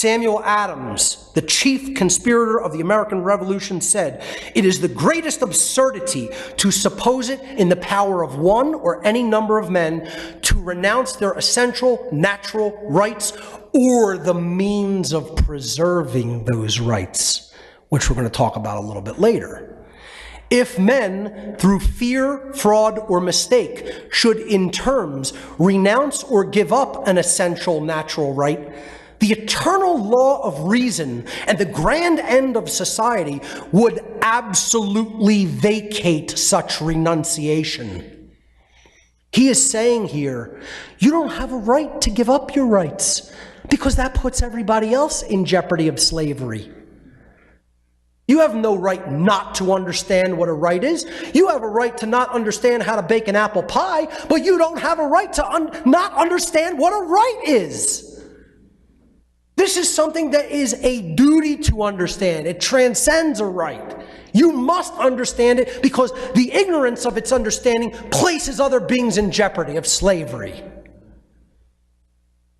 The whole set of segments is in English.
Samuel Adams, the chief conspirator of the American Revolution, said, "It is the greatest absurdity to suppose it in the power of one or any number of men to renounce their essential natural rights or the means of preserving those rights," which we're going to talk about a little bit later. If men, through fear, fraud, or mistake, should in terms renounce or give up an essential natural right, the eternal law of reason and the grand end of society would absolutely vacate such renunciation. He is saying here, you don't have a right to give up your rights because that puts everybody else in jeopardy of slavery. You have no right not to understand what a right is. You have a right to not understand how to bake an apple pie, but you don't have a right to not understand what a right is. This is something that is a duty to understand. It transcends a right. You must understand it because the ignorance of its understanding places other beings in jeopardy of slavery.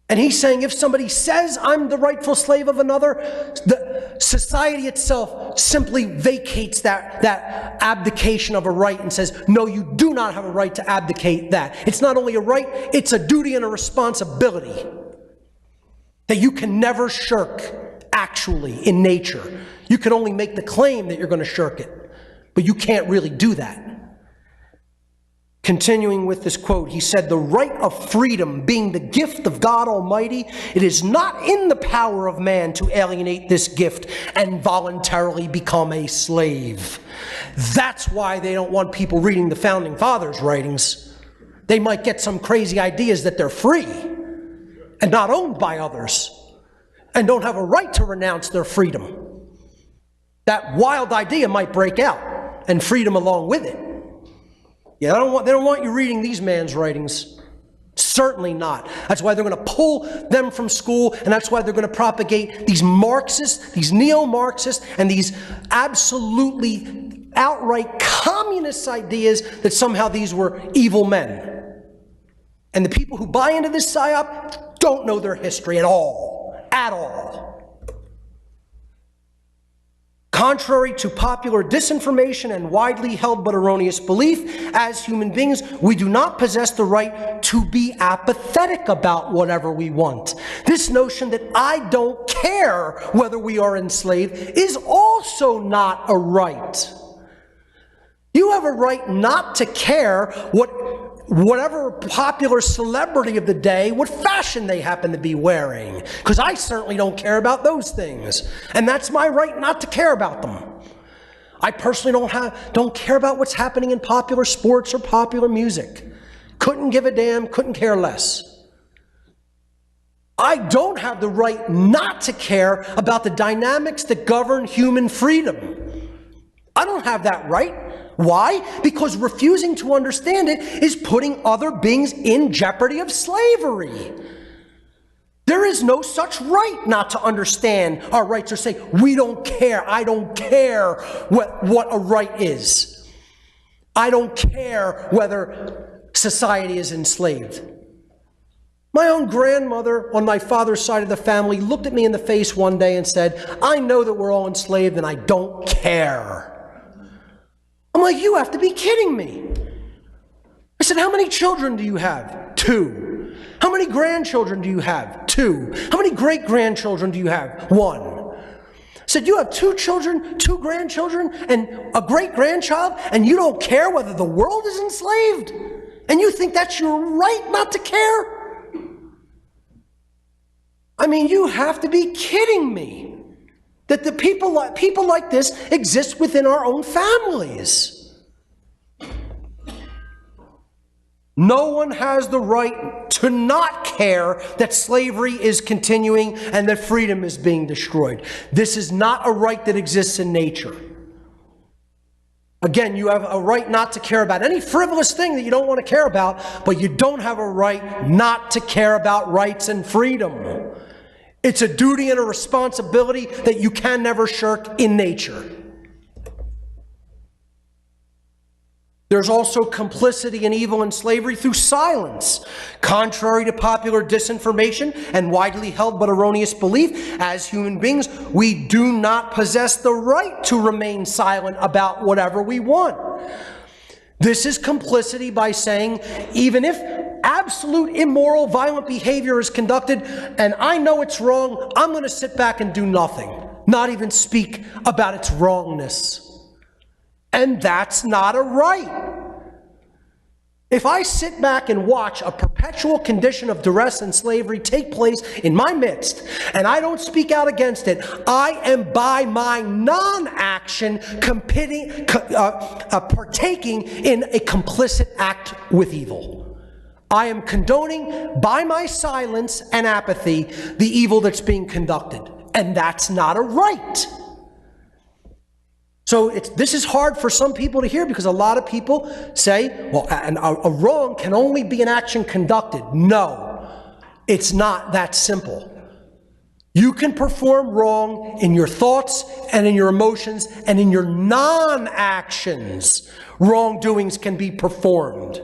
And he's saying if somebody says I'm the rightful slave of another, the society itself simply vacates that abdication of a right and says, no, you do not have a right to abdicate that. It's not only a right, it's a duty and a responsibility that you can never shirk actually in nature. You can only make the claim that you're going to shirk it, but you can't really do that. Continuing with this quote, he said, "The right of freedom being the gift of God Almighty, it is not in the power of man to alienate this gift and voluntarily become a slave." That's why they don't want people reading the Founding Fathers' writings. They might get some crazy ideas that they're free and not owned by others and don't have a right to renounce their freedom. That wild idea might break out and freedom along with it. Yeah, they don't want you reading these man's writings. Certainly not. That's why they're going to pull them from school, and that's why they're going to propagate these Marxists, these neo-Marxists, and these absolutely outright communist ideas that somehow these were evil men. And the people who buy into this psyop don't know their history at all. At all. Contrary to popular disinformation and widely held but erroneous belief, as human beings, we do not possess the right to be apathetic about whatever we want. This notion that I don't care whether we are enslaved is also not a right. You have a right not to care whatever popular celebrity of the day, what fashion they happen to be wearing. Because I certainly don't care about those things. And that's my right not to care about them. I personally don't care about what's happening in popular sports or popular music. Couldn't give a damn, couldn't care less. I don't have the right not to care about the dynamics that govern human freedom. I don't have that right. Why? Because refusing to understand it is putting other beings in jeopardy of slavery. There is no such right not to understand our rights or say, we don't care. I don't care what a right is. I don't care whether society is enslaved. My own grandmother on my father's side of the family looked at me in the face one day and said, I know that we're all enslaved and I don't care. I'm like, you have to be kidding me. I said, how many children do you have? 2. How many grandchildren do you have? 2. How many great-grandchildren do you have? 1. I said, you have 2 children, 2 grandchildren, and a great-grandchild, and you don't care whether the world is enslaved? And you think that's your right not to care? I mean, you have to be kidding me. That the people like this exist within our own families. No one has the right to not care that slavery is continuing and that freedom is being destroyed. This is not a right that exists in nature. Again, you have a right not to care about any frivolous thing that you don't want to care about, but you don't have a right not to care about rights and freedom. It's a duty and a responsibility that you can never shirk in nature. There's also complicity in evil and slavery through silence. Contrary to popular disinformation and widely held but erroneous belief, as human beings, we do not possess the right to remain silent about whatever we want. This is complicity by saying, even if absolute immoral, violent behavior is conducted and I know it's wrong, I'm going to sit back and do nothing, not even speak about its wrongness. And that's not a right. If I sit back and watch a perpetual condition of duress and slavery take place in my midst, and I don't speak out against it, I am by my non-action partaking in a complicit act with evil. I am condoning by my silence and apathy the evil that's being conducted, and that's not a right. So this is hard for some people to hear because a lot of people say, well, a wrong can only be an action conducted. No, it's not that simple. You can perform wrong in your thoughts and in your emotions and in your non-actions. Wrongdoings can be performed.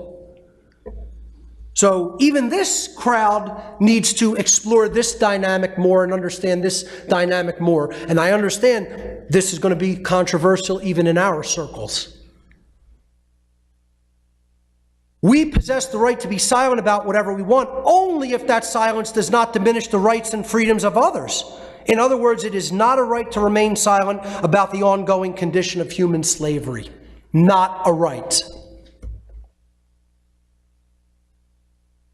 So even this crowd needs to explore this dynamic more and understand this dynamic more. And I understand this is going to be controversial even in our circles. We possess the right to be silent about whatever we want only if that silence does not diminish the rights and freedoms of others. In other words, it is not a right to remain silent about the ongoing condition of human slavery. Not a right.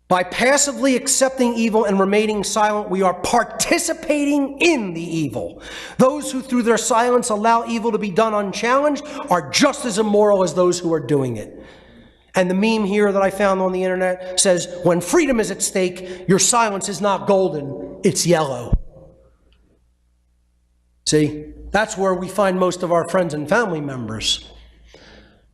By passively accepting evil and remaining silent, we are participating in the evil. Those who through their silence allow evil to be done unchallenged are just as immoral as those who are doing it. And the meme here that I found on the internet says, when freedom is at stake, your silence is not golden, it's yellow. See, that's where we find most of our friends and family members.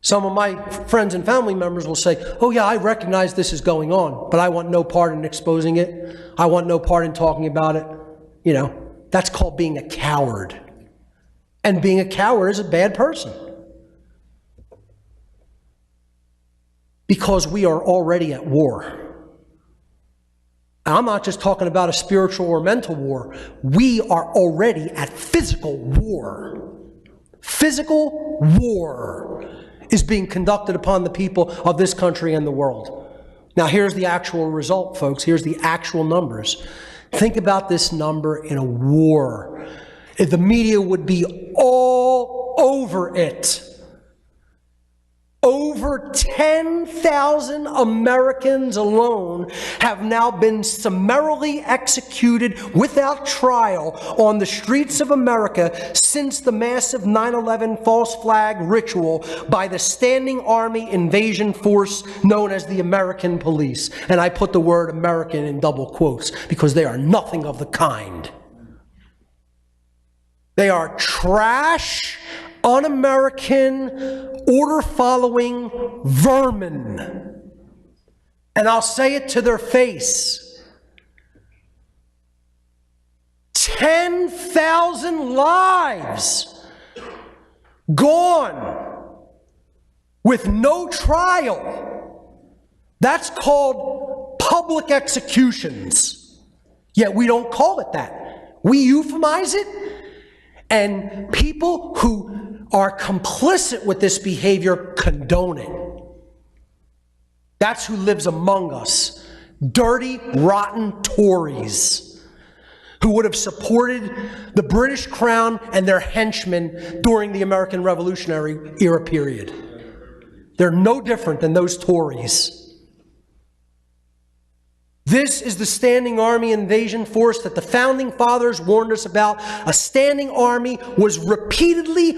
Some of my friends and family members will say, oh yeah, I recognize this is going on, but I want no part in exposing it. I want no part in talking about it. You know, that's called being a coward. And being a coward is a bad person. Because we are already at war. And I'm not just talking about a spiritual or mental war. We are already at physical war. Physical war is being conducted upon the people of this country and the world. Now here's the actual result, folks. Here's the actual numbers. Think about this number in a war. If the media would be all over it. Over 10,000 Americans alone have now been summarily executed without trial on the streets of America since the massive 9/11 false flag ritual by the standing army invasion force known as the American police. And I put the word American in double quotes because they are nothing of the kind. They are trash, un-American, order-following vermin. And I'll say it to their face. 10,000 lives gone with no trial. That's called public executions. Yet we don't call it that. We euphemize it. And people who are complicit with this behavior condone it. That's who lives among us. Dirty, rotten Tories who would have supported the British Crown and their henchmen during the American Revolutionary era period. They're no different than those Tories. This is the standing army invasion force that the founding fathers warned us about. A standing army was repeatedly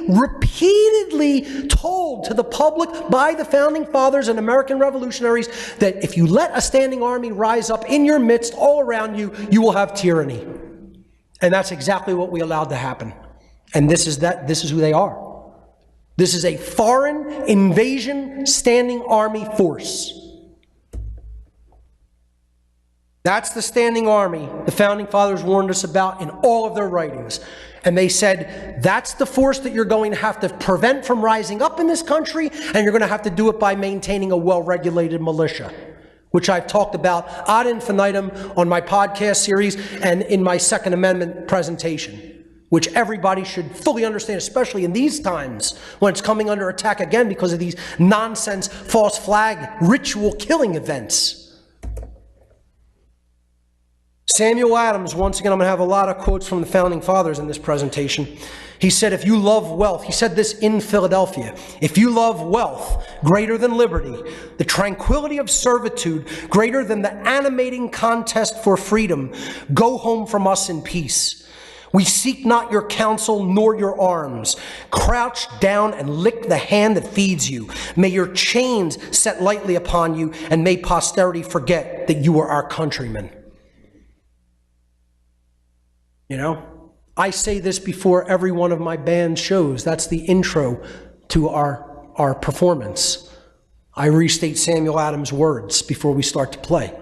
told to the public by the founding fathers and American revolutionaries that if you let a standing army rise up in your midst all around you, you will have tyranny. And that's exactly what we allowed to happen. And this is who they are. This is a foreign invasion standing army force. That's the standing army the Founding Fathers warned us about in all of their writings. And they said, that's the force that you're going to have to prevent from rising up in this country, and you're going to have to do it by maintaining a well-regulated militia, which I've talked about ad infinitum on my podcast series and in my Second Amendment presentation, which everybody should fully understand, especially in these times when it's coming under attack again because of these nonsense false flag ritual killing events. Samuel Adams, once again, I'm going to have a lot of quotes from the Founding Fathers in this presentation. He said, if you love wealth, he said this in Philadelphia, if you love wealth greater than liberty, the tranquility of servitude greater than the animating contest for freedom, go home from us in peace. We seek not your counsel nor your arms. Crouch down and lick the hand that feeds you. May your chains set lightly upon you, and may posterity forget that you are our countrymen. You know, I say this before every one of my band shows. That's the intro to our performance. I restate Samuel Adams' words before we start to play.